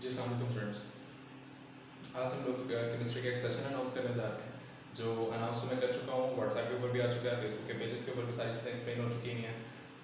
जी अस्सलाम वालेकुम फ्रेंड्स। आज हम लोग केमिस्ट्री का एक सेशन अनाउंस करने जा रहे हैं जो अनाउंस मैं कर चुका हूँ, व्हाट्सएप के ऊपर भी आ चुका है, फेसबुक के पेजेस के ऊपर भी सारी चीज़ें एक्सप्लेन हो चुकी हैं।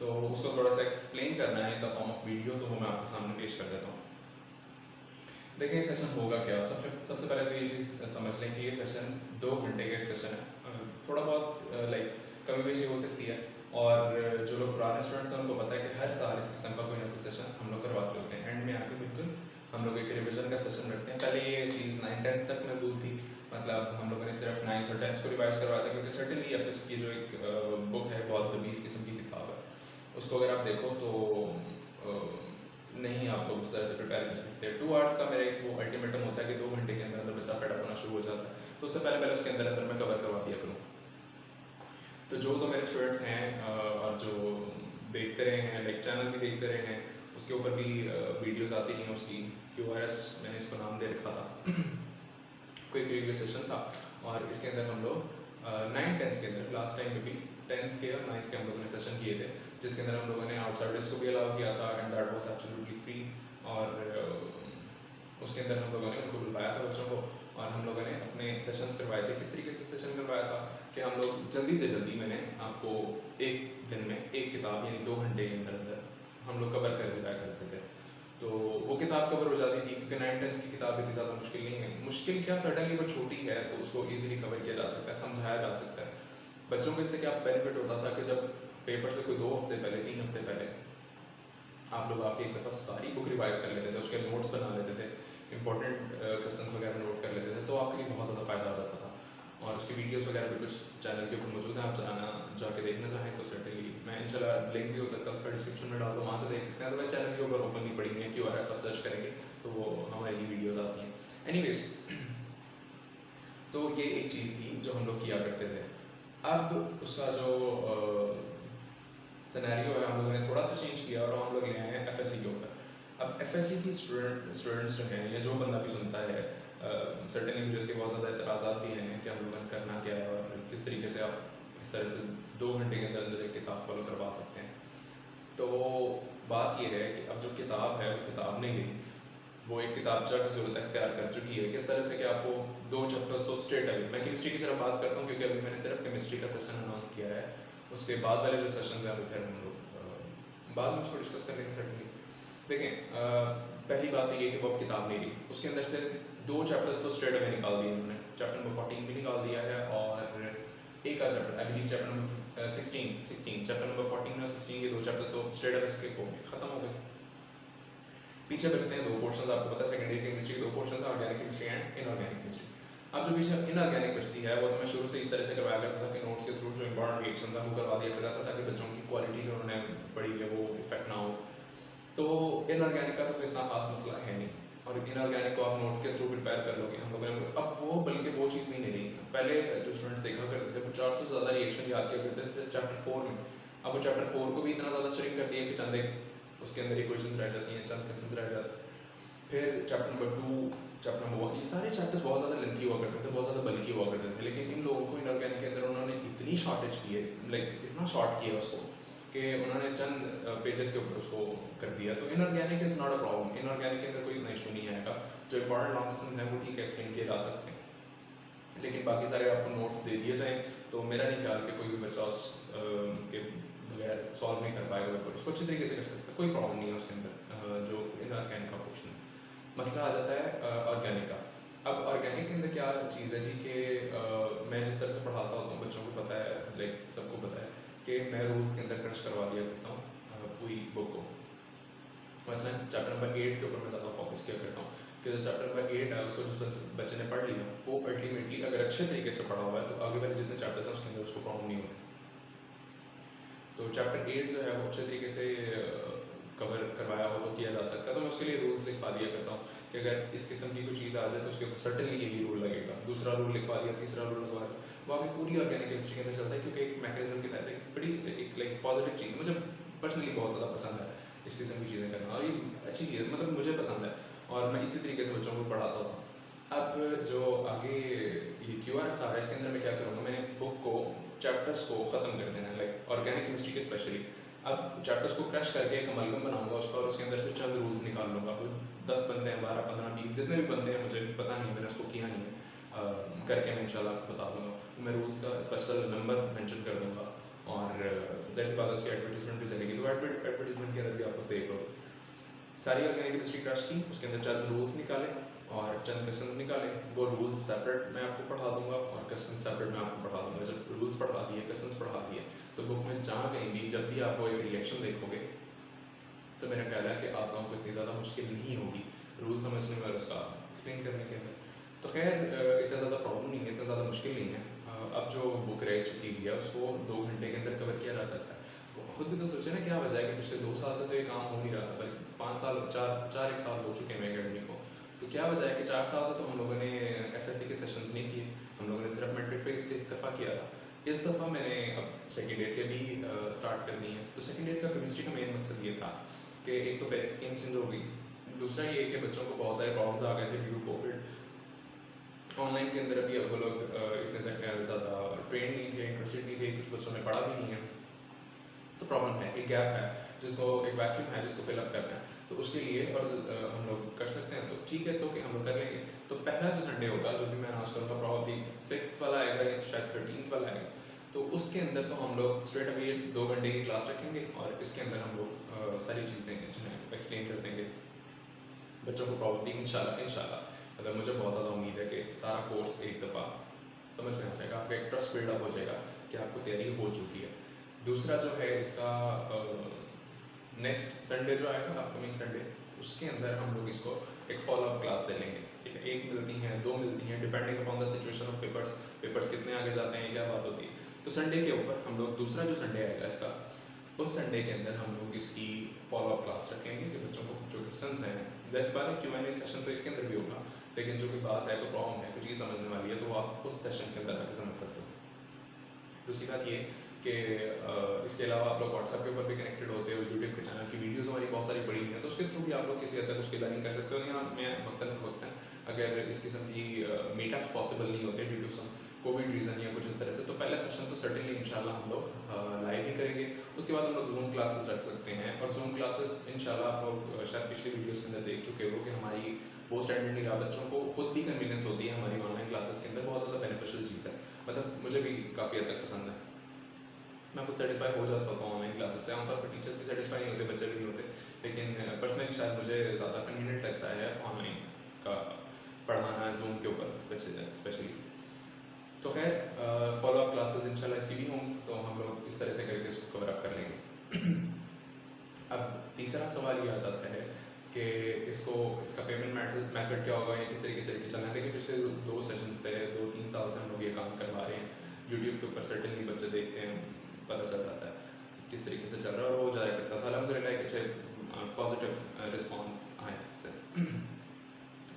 तो उसको थोड़ा सा एक्सप्लेन करना है in the form of video, तो वो मैं आपके सामने पेश कर देता हूँ। देखिए ये सेशन होगा क्या। सबसे पहले तो ये चीज़ समझ लें कि ये सेशन 2 घंटे का एक सेशन है। थोड़ा बहुत लाइक कमी बेशी हो सकती है, और जो लोग पुराने स्टूडेंट्स हैं उनको पता है कि हर साल इस किस्म का कोई ना कोई सेशन हम लोग करवाते होते हैं। एंड में आके बिल्कुल हम लोग एक रिविजन का सेशन रखते हैं। पहले ये चीज़ 9-10 तक महदूद थी, मतलब हम लोगों ने सिर्फ 9th और 10th को रिवाइज करवाया था, क्योंकि सर्टेनली एफ की जो एक बुक है बहुत 20 किस्म की किताब है, उसको अगर आप देखो तो नहीं आप लोग उस तरह से प्रिपेयर कर सकते। 2 आवर्स का मेरा एक वो अल्टीमेटम होता है कि 2 घंटे के अंदर बच्चा पैदा होना शुरू हो जाता है, तो उससे पहले उसके अंदर अंदर मैं कवर करवा दिया करूँ। तो जो तो मेरे स्टूडेंट्स हैं और जो देखते रहे हैं, लाइक चैनल भी देखते रहे हैं, उसके ऊपर भी वीडियोस आती हैं उसकी। QRS मैंने इसको नाम दे रखा था। क्विक रिव्यू सेशन था, और इसके अंदर हम लोग 9-10 के अंदर लास्ट टाइम में भी 10th के और 9th के हम लोगों ने सेशन किए थे, जिसके अंदर हम लोगों ने आउटसाइडर्स को भी अलाउ किया था, and that was absolutely free. और उसके अंदर हम लोगों ने उनको बुलवाया था बच्चों को, और हम लोगों ने अपने सेशंस करवाए थे। किस तरीके से सेशन करवाया था कि हम लोग जल्दी से जल्दी, मैंने आपको एक दिन में एक किताब यानी 2 घंटे के अंदर अंदर हम लोग कवर कर दिया करते थे। तो वो किताब कवर हो जाती थी, क्योंकि 9-10 की किताब इतनी ज़्यादा मुश्किल नहीं है। मुश्किल क्या, सडनली वो छोटी है तो उसको ईजिली कवर किया जा सकता है, समझाया जा सकता है बच्चों को। इससे क्या बेनिफिट होता था कि जब पेपर से कोई 2 हफ्ते पहले 3 हफ्ते पहले आप लोग आके एक दफ़ा सारी बुक रिवाइज कर लेते थे, उसके नोट्स बना लेते थे, इंपॉर्टेंट क्वेश्चन वगैरह नोट कर लेते थे, तो आपके लिए बहुत ज़्यादा फ़ायदा हो जाता था। और उसकी वीडियोस वगैरह भी कुछ चैनल के ऊपर मौजूद हैं, आप जाके देखना चाहें तो सर्टेनली मैं इंशाल्लाह लिंक भी हो सकता है उसका डिस्क्रिप्शन में डाल दूँ, वहाँ से देख सकते हैं। अदरवाइज चैनल के ऊपर ओपनली पड़ी हुई है, QRS आप सर्च करेंगे तो वो हमारी वीडियोज़ आती हैं। एनीवेज, तो ये एक चीज़ थी जो हम लोग किया करते थे। अब उसका जो सिनेरियो है हम लोगों ने थोड़ा सा चेंज किया, और हम लोग ले आए हैं FSC के ऊपर। अब FSC की स्टूडेंट्स जो हैं, या जो बंदा भी सुनता है, सर्टेनली मुझे उसके बहुत ज़्यादा एतराज़ात भी हैं कि हम लोगों ने करना क्या है और किस तरीके से आप इस तरह से 2 घंटे के अंदर अंदर एक किताब फॉलो करवा सकते हैं। तो बात यह है कि अब जो किताब है वो किताब नहीं गई, वो एक किताबचा की सूरत अख्तियार कर चुकी है। किस तरह से कि आपको 2 चैप्टर्स तो स्ट्रेट अवे, मैं केमिस्ट्री की सिर्फ बात करता हूँ क्योंकि अभी मैंने सिर्फ केमिस्ट्री का सेशन अनाउंस किया है। उसके बाद वाले जो सेशन हैं वो फिर हम लोग बाद में उसको डिस्कस कर लेंगे सर्टनली। देखें, पहली बात तो ये कि वो अब किताब नहीं ली, उसके अंदर से 2 चैप्टर्स तो स्ट्रेट अवे निकाल दिए उन्होंने। चैप्टर नंबर 14 भी निकाल दिया है, और एक का chapter I believe chapter number 16 chapter number 14 और 16 ये 2 चैप्टर्स तो स्ट्रेट अवे स्किप हो गए, खत्म हो गए। पीछे बचते हैं 2 पोर्शंस, आपको पता है सेकेंडरी केमिस्ट्री के 2 पोर्शंस हैं, organic chemistry and inorganic chemistry. अब जो पीछे इनऑर्गेनिक बचती है वो तो मैं शुरू से इस तरह से करवाया करता था कि नोट्स के थ्रू जो इंपॉर्टेंट रिएक्शन था वो करवा दिया करता था, ताकि बच्चों की क्वालिटी जो उन्होंने पढ़ी है वो इफेक्ट ना हो। तो इनऑर्गेनिक का तो कोई इतना खास मसला है नहीं, और इनऑर्गेनिक को आप नोट्स के थ्रू प्रिपेयर कर लोगे। हम लोगों ने अब वो बल्कि वो चीज़ नहीं रही। पहले जो स्टूडेंट्स देखा करते थे वो 400 से ज़्यादा रिएक्शन याद किया करते थे चैप्टर 4 में। अब वो चैप्टर 4 को भी इतना ज़्यादा स्ट्रिक्ट कर दिया कि चंद एक उसके अंदर इक्वेशन रह जाती हैं, चंद क्वेश्चन रह जाते हैं। फिर चैप्टर नंबर 2, चैप्टर नंबर 1, ये सारे चैप्टर्स बहुत ज़्यादा लेंथी हुआ करते थे, बहुत ज़्यादा बल्कि हुआ करते थे। लेकिन इन लोगों को इनऑर्गेनिक के अंदर उन्होंने इतनी शॉर्टेज की है, लाइक इतना शॉर्ट किया उसको कि उन्होंने चंद पेजेस के ऊपर उसको कर दिया। तो inorganic is not a problem, inorganic के अंदर कोई इतना इशू नहीं आएगा। जो इंपॉर्टेंट लॉन्ग क्वेश्चन हैं वो ठीक है एक्सप्लेन किए जा सकते हैं, लेकिन बाकी सारे आपको नोट्स दे दिए जाएँ तो मेरा नहीं ख्याल कि कोई भी बच्चा के बगैर सॉल्व नहीं कर पाएगा पेपर, उसको अच्छी तरीके से कर सकता है, कोई प्रॉब्लम नहीं है उसके अंदर। जो इनऑर्गेनिक का पोर्शन है, मसला आ जाता है ऑर्गेनिक का। अब ऑर्गेनिक के अंदर क्या चीज़ है जी कि मैं जिस तरह से पढ़ाता होता हूँ, बच्चों को पता है, लाइक सबको पता है कि मैं रूल्स के अंदर क्रश करवा दिया करता हूँ पूरी बुक को। मसलन चैप्टर नंबर 8 के ऊपर मैं ज़्यादा फोकस किया करता हूँ कि जो चैप्टर नंबर 8 है उसको जिस बच्चे ने पढ़ लिया वो अल्टीमेटली अगर अच्छे तरीके से पढ़ा हुआ है तो आगे वाले जितने चैप्टर्स हैं उसके अंदर उसको प्रॉब्लम नहीं होती। तो चैप्टर 8 जो है वो अच्छे तरीके से कवर करवाया हो तो किया जा सकता है। तो मैं उसके लिए रूल्स लिखवा दिया करता हूँ कि अगर इस किस्म की कोई चीज़ आ जाए तो उसके ऊपर सर्टनली यही रूल लगेगा, दूसरा रूल लिखवा दिया, तीसरा रूल लिखवा दिया। वो आगे पूरी ऑर्गेनिक केमिस्ट्री के अंदर चलता है, क्योंकि एक मैकेनिज्म के तहत एक बड़ी एक लाइक पॉजिटिव चीज़ मुझे पर्सनली बहुत ज़्यादा पसंद है इस किस्म की चीज़ें करना, और ये अच्छी चीज़ है, मतलब मुझे पसंद है, और मैं इसी तरीके से बच्चों को पढ़ाता था। अब जो आगे ये QRS आ रहा है इसके अंदर मैं क्या करूँगा, मैंने बुक को चैप्टर्स को ख़त्म कर देना है, लाइक ऑर्गेनिक केमिस्ट्री के स्पेशली। अब चैप्टर्स को क्रश करके एक अमलगम बनाऊंगा उसका, और उसके अंदर से चंद रूल्स निकाल लूँगा, 10 बंदे हैं, 12, 15, 20 जितने भी बंदे हैं, मुझे पता नहीं है, मैंने उसको किया नहीं है, करके मैं इंशाल्लाह बता दूंगा। मैं रूल्स का स्पेशल नंबर मेंशन कर दूंगा, और जैसे बात उसकी एडवर्टीजमेंट भी चलेगी, तो एडवर्टीजमेंट के अंदर भी आप लोग देख लो। सारी ऑर्गेनिक हिस्ट्री क्रश की, उसके अंदर चंद रूल्स निकाले और चंद क्वेश्चन निकाले। वो रूल्स सेपरेट मैं आपको पढ़ा दूंगा और क्वेश्चन सेपरेट मैं आपको पढ़ा दूंगा। जब रूल्स पढ़ा दिए, क्वेश्चन पढ़ा दिए, तो बुक में जहाँ कहीं भी जब भी आप वो एक रिएक्शन देखोगे, तो मेरा ख्याल है कि आप लोगों को इतनी ज़्यादा मुश्किल नहीं होगी रूल समझने में और उसका एक्सप्लेन करने के अंदर। तो खैर इतना ज़्यादा प्रॉब्लम नहीं है, इतना ज़्यादा मुश्किल नहीं है। अब जो बुक रह चुकी हुई है उसको 2 घंटे के अंदर कवर किया जा सकता है। खुद भी तो सोचे ना, क्या वजह है कि पिछले 2 साल से तो ये काम हो नहीं रहा था, बल्कि 5 साल, 4 1 साल हो चुके हैं अकेडमी को। तो क्या वजह है कि 4 साल से तो हम लोगों ने एफएससी के सेशंस नहीं किए, हम लोगों ने सिर्फ मैट्रिक पे इत्तेफा किया था। इस दफ़ा मैंने अब सेकेंड ईयर के भी स्टार्ट करनी है। तो सेकेंड ईयर का केमिस्ट्री का मेन मकसद ये था कि एक तो पेरेंट्स स्कीम चेंज हो गई, दूसरा ये कि बच्चों को बहुत सारे प्रॉब्लम्स आ गए थे ड्यू टू कोविड। ऑनलाइन के अंदर अभी वो लोग इतने ज़्यादा ट्रेन नहीं थे, इंटरेस्टेड नहीं थे, कुछ बच्चों ने पढ़ा भी नहीं है। तो प्रॉब्लम है, एक गैप है जिसको, एक वैक्यूम है जिसको फिलअप करना है। तो उसके लिए और हम लोग कर सकते हैं, तो ठीक है, तो कि हम लोग कर लेंगे। तो पहला जो संडे होगा, जो भी मैं अनाउंस करूँगा, प्रॉब्लली 6th वाला आएगा या शायद 13th वाला आएगा। तो उसके अंदर तो हम लोग स्ट्रेट अवे 2 घंटे की क्लास रखेंगे और इसके अंदर हम लोग सारी चीज़ें जो है एक्सप्लेन कर देंगे बच्चों को। प्रॉब्लली इंशाल्लाह मतलब मुझे बहुत ज़्यादा उम्मीद है कि सारा कोर्स एक दफ़ा समझ में आ जाएगा, आपका एक ट्रस्ट बिल्डअप हो जाएगा कि आपको तैयारी हो चुकी है। दूसरा जो है इसका नेक्स्ट संडे जो आएगा, अपकमिंग संडे, उसके अंदर हम लोग इसको एक फॉलोअप क्लास दे लेंगे, ठीक है। 1 मिलती हैं, 2 मिलती हैं, depending upon the situation of papers कितने आगे जाते हैं, क्या बात होती है। तो संडे के ऊपर हम लोग दूसरा जो संडे आएगा इसका, उस संडे के अंदर हम लोग इसकी फॉलोअप क्लास रखेंगे कि बच्चों को जो क्वेश्चन हैं, जैसे बात है Q&A सेशन तो इसके अंदर भी होगा, लेकिन जो भी बात है, तो प्रॉब्लम है, कुछ चीज़ समझने वाली है, तो आप उस सेशन के अंदर आकर समझ सकते हो। दूसरी बात ये कि इसके अलावा आप लोग व्हाट्सएप के ऊपर भी कनेक्टेड होते हो, यूट्यूब के चैनल की वीडियोस हमारी बहुत सारी पड़ी हुई हैं, तो उसके थ्रू भी आप लोग किसी हद तक उसकी लर्निंग कर सकते हो। या मैं वक्तन अगर इस किस्म की मीटअप्स पॉसिबल नहीं होते due to some COVID reason या कुछ इस तरह से, तो पहला सेशन तो सर्टेनली इंशाल्लाह हम लोग लाइव ही करेंगे। उसके बाद हम लोग जूम क्लासेस रख सकते हैं, और जूम क्लासेस इंशाल्लाह आप लोग शायद पिछली वीडियोस के अंदर देख चुके हो कि हमारी पोस्ट एडमिट निकाह बच्चों को खुद भी कन्वीनियंस होती है हमारी ऑनलाइन क्लासेस के अंदर, बहुत ज़्यादा बेनिफिशियल चीज़ है। मतलब मुझे भी काफ़ी हद तक पसंद है, मैं खुद सेटिस्फाई हो जाता था ऑनलाइन क्लासेस से। आमतौर पर टीचर्स भी सेटिस्फाई नहीं होते, बच्चे भी नहीं होते, लेकिन पर्सनली शायद मुझे ज़्यादा कन्वीनियंट लगता है ऑनलाइन का पढ़ाना जूम के ऊपर स्पेशली। तो खैर फॉलोअप क्लासेस इंशाल्लाह इसकी भी होंगी, तो हम लोग इस तरह से करके इसको कवर अप कर लेंगे। अब तीसरा सवाल ये आ जाता है कि इसका पेमेंट मेथड क्या होगा या किस तरीके से लेके चलना है। देखिए पिछले 2 सेशंस से 2-3 साल से हम लोग ये काम करवा रहे हैं, यूट्यूब के ऊपर सर्टेनली बच्चे देखते हैं, पता चल जाता है किस तरीके से चल रहा है, और वो जाया करता था। अल्हम्दुलिल्लाह एक अच्छे पॉजिटिव रिस्पॉन्स आए इससे।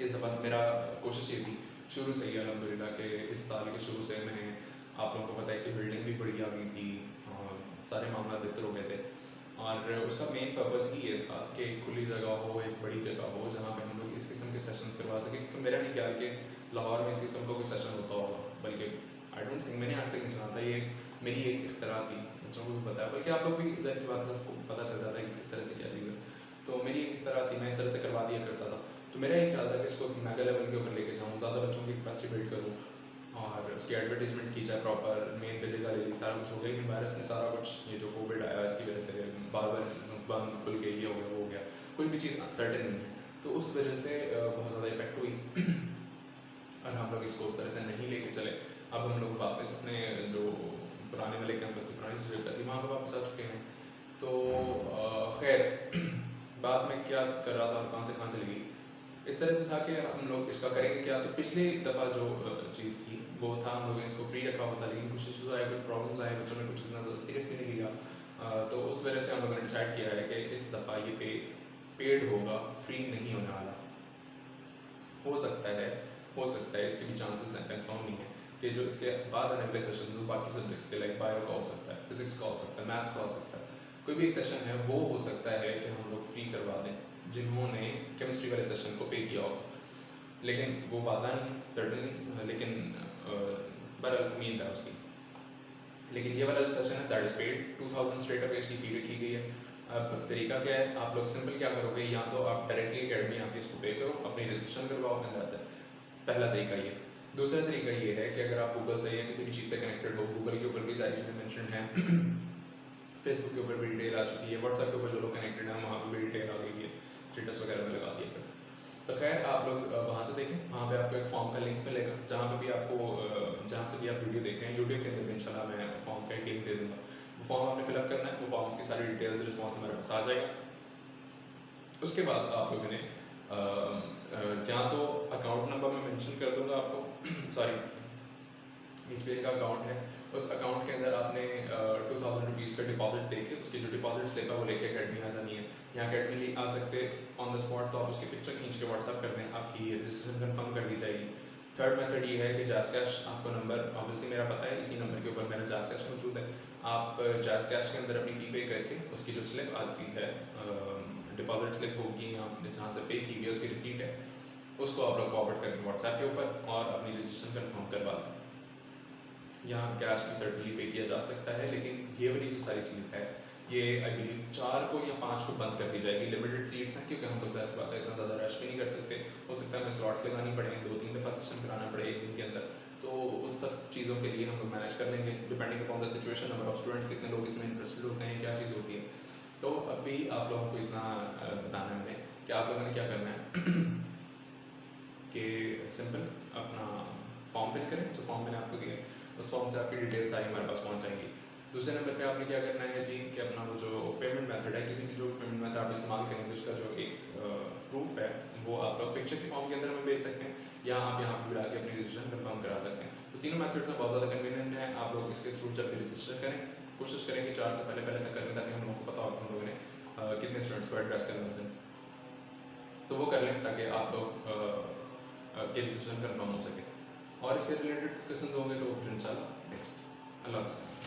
इस दफ़ा मेरा कोशिश ये थी शुरू से ही अल्हम्दुलिल्लाह कि इस साल के शुरू से मैंने, आप लोगों को पता है कि बिल्डिंग भी बड़ी आ गई थी और सारे मामला बेहतर हो गए थे, और उसका मेन पर्पस ही ये था कि एक खुली जगह हो, एक बड़ी जगह हो, जहाँ पे हम लोग इस किस्म के सेशंस करवा सकें। तो मेरा नहीं ख्याल कि लाहौर में इस किस्म का कोई सेशन होता होगा, बल्कि आई डोंट थिंक, मैंने आज तक नहीं सुना था। ये मेरी एक इख्तरा थी, बच्चों को भी पता है, बल्कि आप लोग भी ऐसी बात है, आपको पता चल जाता है कि किस तरह से क्या चीज़ है। तो मेरी एक इख्तरा थी, मैं इस तरह से करवा दिया करता था। तो मेरा ये ख्याल था कि इसको मेगा लेवल के ऊपर लेके जाऊँ, ज़्यादा बच्चों की कैपेसिटी बिल्ड करूँ, और उसकी एडवर्टीजमेंट की जाए प्रॉपर, मेन पे जगह ले ली, सारा कुछ हो गया। लेकिन वायरस ने सारा कुछ, ये जो कोविड आया इसकी वजह से बार बार बंद खुल के ये हो गया वो हो गया, कोई भी चीज़ सर्टेन नहीं है, तो उस वजह से बहुत ज़्यादा इफेक्ट हुई। और हम लोग इसको उस तरह से नहीं लेके चले। अब हम लोग वापस अपने जो पुराने वाले कैंपस थी, पुरानी जो जगह थी, वहाँ पर वापस आ चुके हैं। तो खैर बाद में क्या कर रहा था और कहाँ से कहाँ चली गई, इस तरह से था कि हम लोग इसका करेंगे क्या। तो पिछली दफ़ा जो चीज़ थी वो था, हम लोगों ने इसको फ्री रखा हुआ था, लेकिन कुछ इशूज़ आए, कुछ प्रॉब्लम्स आए, बच्चों ने कुछ इतना सीरियसली नहीं लिया। तो उस वजह से हम लोगों ने डिसाइड किया है कि इस दफ़ा ये पेड होगा, फ्री नहीं होने वाला। हो सकता है इसके भी चांसेस हैं, कंफर्म नहीं है, कि जो इसके बाद आने वाले सेशन जो बाकी सब्जेक्ट्स के लाइक बायो का हो सकता है, फिजिक्स का हो सकता है, मैथ्स का हो सकता है, कोई भी एक सेशन है वो हो सकता है कि हम लोग फ्री करवा दें जिन्होंने केमिस्ट्री वाले सेशन को पे किया होगा। लेकिन वो वादा नहीं सर्टनली, लेकिन बहरहाल उम्मीद है उसकी। लेकिन ये वाला जो सेशन है that is paid, 2000 straight away इसकी फी रखी गई है। अब तरीका क्या है, आप लोग सिंपल क्या करोगे, या तो आप डायरेक्टली एकेडमी आके इसको पे करो, अपनी रजिस्ट्रेशन करवाओ, एंड दैट्स इट। पहला तरीका ये। दूसरा तरीका ये है कि अगर आप गूगल से या किसी भी चीज़ से कनेक्टेड हो, गूगल के ऊपर भी सारी चीज़ें मेंशन हैं, फेसबुक के ऊपर भी डिटेल आ चुकी है, व्हाट्सएप के ऊपर जो लोग कनेक्टेड हैं वहाँ पर भी डिटेल आ गई है, स्टेटस वगैरह में लगा दिया। तो खैर आप लोग वहाँ से देखें, वहाँ पे आपको एक फॉर्म का लिंक मिलेगा, जहाँ पे भी आपको जहाँ से भी आप वीडियो देख रहे हैं, यूट्यूब के अंदर भी इंशाल्लाह मैं फॉर्म का एक लिंक दे दूँगा। वो फॉर्म आपने फिलअप करना है, वो फॉर्म्स की सारी डिटेल्स रिस्पॉन्स हमारे पास आ जाएगा। उसके बाद आप लोगों ने या तो अकाउंट नंबर मैं मेंशन कर दूँगा आपको सॉरी, HBL का अकाउंट है, उस अकाउंट के अंदर आपने 2000 रुपीज़ का डिपॉजिट दे के, उसकी जो डिपॉजिट स्लिप है वो लेके अकेडमी आ जानी है। या अकेडमी आ सकते ऑन द स्पॉट, तो आप उसकी पिक्चर खींच के व्हाट्सअप कर दें, आपकी रजिस्ट्रेशन कंफर्म कर दी जाएगी। थर्ड मेथड ये है कि जैज़ कैश, आपको नंबर ऑब्वियसली मेरा पता है, इसी नंबर के ऊपर मेरा जैज़ कैश मौजूद है। आप जैज़ कैश के अंदर अपनी फ़ी पे करके उसकी जो स्लिप आती है, डिपॉजिट स्लिप होगी, आपने जहाँ से पे की हुई है उसकी रिसीट है, उसको आप लोग फॉरवर्ड करके व्हाट्सएप के ऊपर और अपनी रजिस्ट्रेशन कंफर्म करवा दें। यहाँ कैश भी सर्टनली पे किया जा सकता है, लेकिन ये वाली जो सारी चीज़ है, ये आई बिलीव 4 को या 5 को बंद कर दी जाएगी। लिमिटेड सीट्स हैं, क्योंकि हम तो ज़ाहिर सी बात है इतना ज़्यादा रश भी नहीं कर सकते। हो सकता है हमें स्लॉट्स लगानी पड़े, 2-3 दफ़ा सेशन कराना पड़े एक दिन के अंदर, तो उस सब चीज़ों के लिए हम लोग मैनेज कर लेंगे, depending upon the situation, number of students कितने लोग इसमें इंटरेस्टेड होते हैं, क्या चीज़ होती है। तो अभी आप लोगों को इतना बताना है मैंने कि आप लोगों ने क्या करना है कि सिंपल अपना फॉर्म फिल करें, जो फॉर्म मैंने आपको दिया, उस फॉर्म से आपकी डिटेल्स सारी हमारे पास पहुंच जाएंगी। दूसरे नंबर पे आपने क्या करना है जी, कि अपना वो जो पेमेंट मेथड है, किसी भी जो पेमेंट मेथड आप इस्तेमाल करेंगे, उसका जो एक प्रूफ है, वो आप लोग पिक्चर के फॉर्म के अंदर हमें भेज सकते हैं, या आप यहाँ पर आके अपनी रजिस्ट्रेशन कंफर्म करा सकते हैं। तो तीनों मेथड्स में बहुत ज़्यादा कन्वीनियंट है। आप लोग इसके थ्रू जब भी रजिस्टर करें, कोशिश करेंगे 4 से पहले तक करें, ताकि हम लोगों को पता हो कि हम लोगों ने कितने स्टूडेंट्स को एड्रेस करना है, तो वो कर लें, ताकि आप लोग के रजिस्ट्रेशन कंफर्म हो सके। और इसके रिलेटेड क्वेश्चन होंगे तो फिर इंशाल्लाह नेक्स्ट। अल्लाह हाफ़िज़।